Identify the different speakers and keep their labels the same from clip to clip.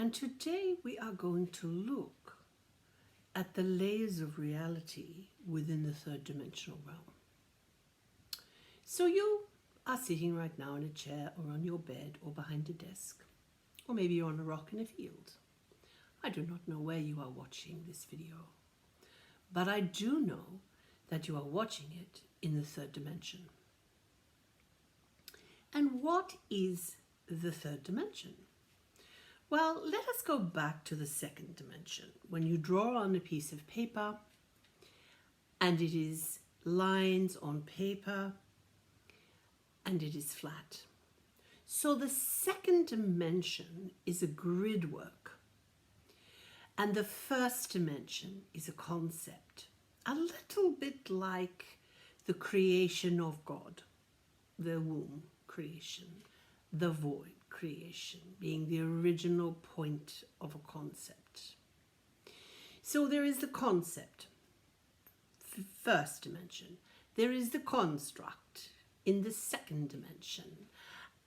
Speaker 1: And today we are going to look at the layers of reality within the third dimensional realm. So you are sitting right now in a chair or on your bed or behind a desk, or maybe you're on a rock in a field. I do not know where you are watching this video, but I do know that you are watching it in the third dimension. And what is the third dimension? Well, let us go back to the second dimension. When you draw on a piece of paper and it is lines on paper and it is flat. So the second dimension is a grid work. And the first dimension is a concept, a little bit like the creation of God, the womb creation, the void creation, being the original point of a concept. So there is the concept, first dimension. There is the construct in the second dimension.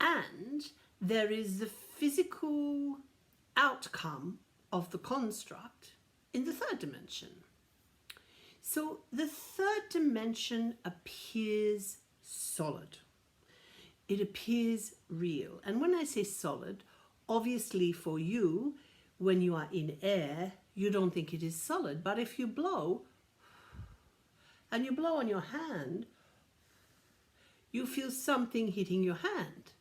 Speaker 1: And there is the physical outcome of the construct in the third dimension. So the third dimension appears solid. It appears real. And when I say solid, obviously for you, when you are in air, you don't think it is solid. But if you blow, and you blow on your hand, you feel something hitting your hand.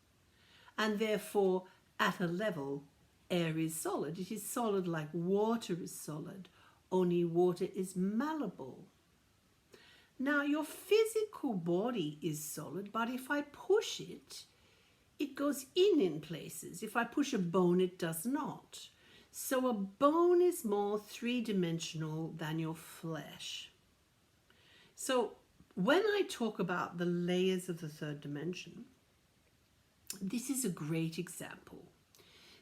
Speaker 1: And therefore, at a level, air is solid. It is solid like water is solid, only water is malleable. Now, your physical body is solid, but if I push it, it goes in places. If I push a bone, it does not. So a bone is more three-dimensional than your flesh. So when I talk about the layers of the third dimension, this is a great example.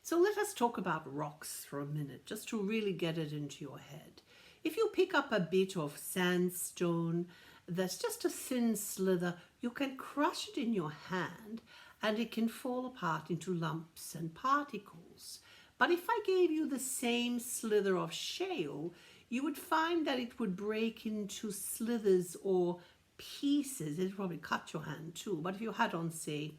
Speaker 1: So let us talk about rocks for a minute, just to really get it into your head. If you pick up a bit of sandstone that's just a thin slither, you can crush it in your hand and it can fall apart into lumps and particles. But if I gave you the same slither of shale, you would find that it would break into slithers or pieces. It would probably cut your hand too, but if you had on, say,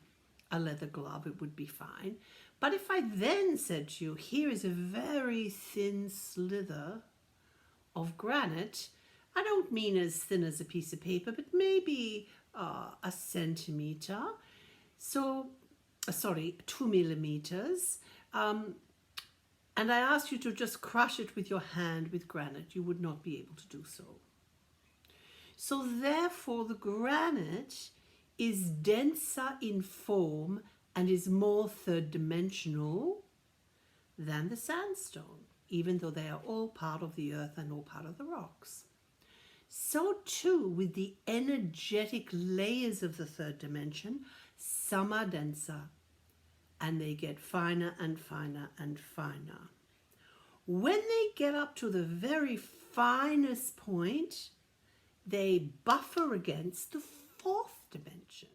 Speaker 1: a leather glove, it would be fine. But if I then said to you, here is a very thin slither of granite, I don't mean as thin as a piece of paper, but maybe a centimeter. So, 2 millimeters. And I asked you to just crush it with your hand with granite. You would not be able to do so. So therefore, the granite is denser in form and is more third dimensional than the sandstone, even though they are all part of the earth and all part of the rocks. So too with the energetic layers of the third dimension, some are denser and they get finer and finer and finer. When they get up to the very finest point, they buffer against the fourth dimension.